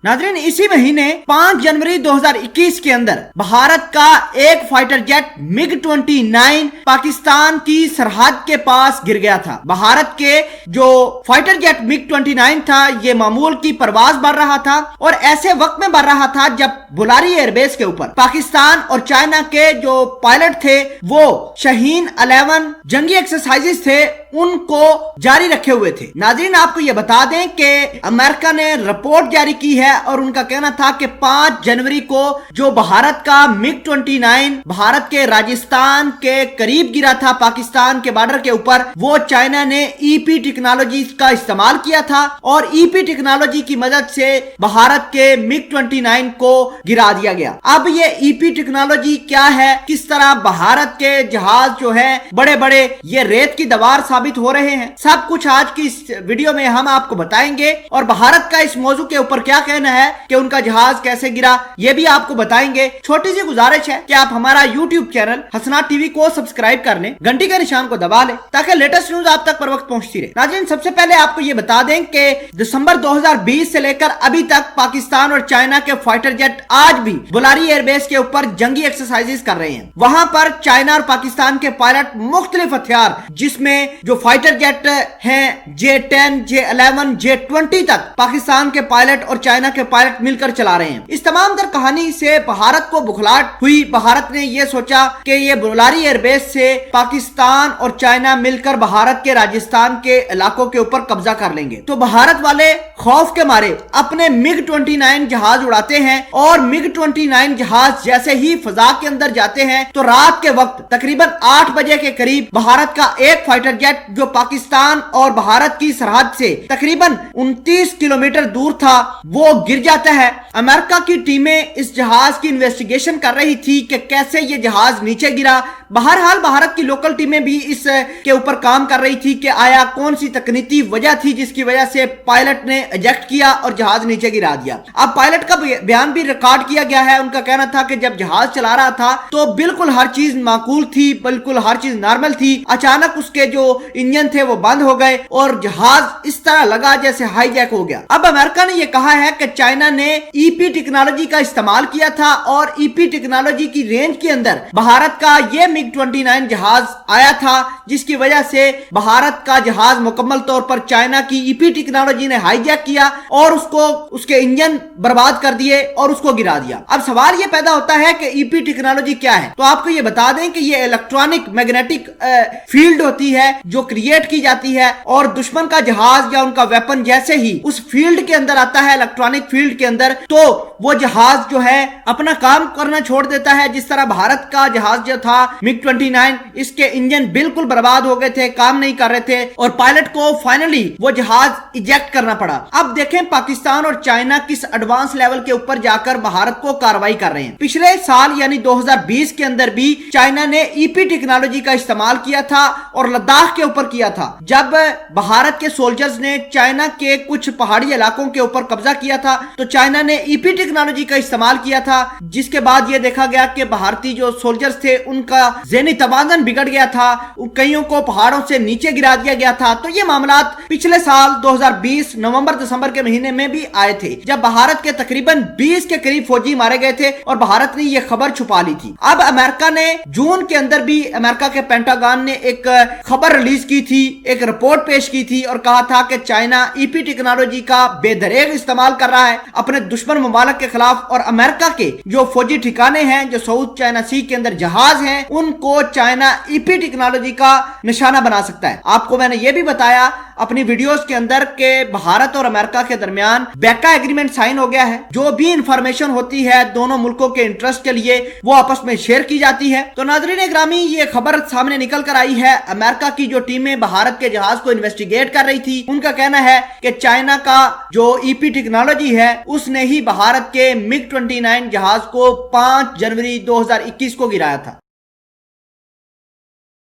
नाज़रीन, इसी महीने 5 जनवरी 2021 के अंदर भारत का एक फाइटर जेट MiG-29 पाकिस्तान की सरहद के पास गिर गया था। भारत के जो फाइटर जेट MiG-29 था ये मामूल की परवाज भर रहा था और ऐसे वक्त में भर रहा था जब बुलारी एयरबेस के ऊपर पाकिस्तान और चाइना के जो पायलट थे वो शाहीन 11 जंगी एक्सरसाइजेस थे उनको जारी रखे हुए थे। नाज़रीन, आपको ये बता दें कि अमेरिका ने रिपोर्ट जारी की है और उनका कहना था कि 5 जनवरी को जो भारत का MiG-29 भारत के राजस्थान के करीब गिरा था पाकिस्तान के बॉर्डर के ऊपर, वो चाइना ने EP टेक्नोलॉजी का इस्तेमाल किया था और EP टेक्नोलॉजी की मदद से भारत के MiG-29 को गिरा दिया गया। अब ये EP टेक्नोलॉजी क्या है, किस तरह भारत के जहाज जो है बड़े बड़े ये रेत की दीवार साबित हो रहे हैं, सब कुछ आज की इस वीडियो में हम आपको बताएंगे और भारत का इस मौजू के ऊपर क्या कहना है कि उनका जहाज कैसे गिरा ये भी आपको बताएंगे। छोटी सी गुजारिश है कि आप हमारा YouTube चैनल हसनात टीवी को सब्सक्राइब कर लें, घंटी के निशान को दबा लें ताकि लेटेस्ट न्यूज आप तक पर वक्त पहुंचती रहे। नाज़रीन, सबसे पहले आपको ये बता दें कि दिसंबर 2020 से लेकर अभी तक पाकिस्तान और चाइना के फाइटर जेट आज भी बुलारी एयरबेस के ऊपर जंगी एक्सरसाइजेस कर रहे हैं। वहां पर चाइना और पाकिस्तान के पायलट मुख्तलिफ हथियार जिसमें जो फाइटर जेट हैं J-10, J-11, J-20 तक पाकिस्तान के पायलट और चाइना के पायलट मिलकर चला रहे हैं। इस तमाम तर कहानी से भारत को बुखलाहट हुई। भारत ने यह सोचा कि ये बुलारी एयरबेस से पाकिस्तान और चाइना मिलकर भारत के राजस्थान के इलाकों के ऊपर कब्जा कर लेंगे। तो भारत वाले खौफ के मारे अपने MiG-29 जहाज उड़ाते हैं और MiG-29 जहाज जैसे ही फजा के अंदर जाते हैं तो रात के वक्त तकरीबन 8 बजे के करीब भारत का एक फाइटर जेट जो पाकिस्तान और भारत की सरहद से तकरीबन 29 किलोमीटर दूर था वो गिर जाता है। अमेरिका की टीमें इस जहाज की इन्वेस्टिगेशन कर रही थी कि कैसे ये जहाज नीचे गिरा। बहरहाल भारत की लोकल टीमें भी इस के ऊपर काम कर रही थी कि आया कौन सी तकनीकी वजह थी जिसकी वजह से पायलट ने इजेक्ट किया और जहाज नीचे गिरा दिया। अब पायलट का बयान भी रिकॉर्ड किया गया है। उनका कहना था कि जब जहाज चला रहा था तो बिल्कुल हर चीज माकूल थी, बिल्कुल हर चीज नॉर्मल थी। अचानक उसके जो इंजन थे वो बंद हो गए और जहाज इस तरह लगा जैसे हाईजैक हो गया। अब अमेरिका ने यह कहा है कि चाइना ने EP टेक्नोलॉजी का इस्तेमाल किया था और EP टेक्नोलॉजी की रेंज के अंदर भारत का ये MiG-29 जहाज आया था जिसकी वजह से भारत का जहाज मुकम्मल तौर पर चाइना की EP टेक्नोलॉजी ने हाईजैक किया और उसको उसके इंजन बर्बाद कर दिए और उसको गिरा दिया। अब सवाल यह पैदा होता है कि EP टेक्नोलॉजी क्या है। तो आपको यह बता दें कि यह इलेक्ट्रॉनिक मैग्नेटिक फील्ड होती है जो क्रिएट की जाती है और दुश्मन का जहाज या उनका वेपन जैसे ही उस फील्ड के अंदर आता है, इलेक्ट्रॉनिक फील्ड के अंदर, तो वो जहाज जो है अपना काम करना छोड़ देता है। जिस तरह भारत का जहाज जो था MiG-29 इसके इंजन बिल्कुल बर्बाद हो गए थे, काम नहीं कर रहे थे और पायलट को फाइनली वो जहाज इजेक्ट करना पड़ा। अब देखें पाकिस्तान और चाइना किस एडवांस लेवल के ऊपर जाकर भारत को कार्रवाई कर रहे हैं। पिछले साल यानी 2020 के अंदर भी चाइना ने EP टेक्नोलॉजी का इस्तेमाल किया था और लद्दाख के ऊपर किया था। जब भारत के सोल्जर्स ने चाइना के कुछ पहाड़ी इलाकों के ऊपर कब्जा किया था तो चाइना ने EP टेक्नोलॉजी का इस्तेमाल किया था, जिसके बाद यह देखा गया कि भारतीय जो सोल्जर्स थे उनका ज़हनी तवाज़ुन बिगड़ गया था, कईयों को पहाड़ों से नीचे गिरा दिया गया था। तो ये मामला पिछले साल 2020 नवंबर दिसंबर के महीने में भी आए थे जब भारत के तकरीबन 20 के करीब फौजी मारे गए थे और भारत ने यह खबर छुपा ली थी। अब अमेरिका ने जून के अंदर भी अमेरिका के पेंटागन ने एक खबर रिलीज की थी, एक रिपोर्ट पेश की थी और कहा था कि चाइना EP टेक्नोलॉजी का बेदरेग इस्तेमाल कर रहा है अपने दुश्मन मुमालिक के खिलाफ और अमेरिका के जो फौजी ठिकाने हैं जो साउथ चाइना सी के अंदर जहाज हैं उनको चाइना EP टेक्नोलॉजी का निशाना बना सकता है। आपको मैंने ये भी बताया अपनी वीडियोस के अंदर के भारत और अमेरिका के दरमियान बेका एग्रीमेंट साइन हो गया है। जो भी इंफॉर्मेशन होती है दोनों मुल्कों के इंटरेस्ट के लिए वो आपस में शेयर की जाती है। तो नाज़रीन ग्रामी ये खबर सामने निकल कर आई है। अमेरिका की जो टीमें भारत के जहाज को इन्वेस्टिगेट कर रही थी उनका कहना है कि चाइना का जो EP टेक्नोलॉजी है उसने ही भारत के MiG-29 जहाज को 5 जनवरी 2021 को गिराया था।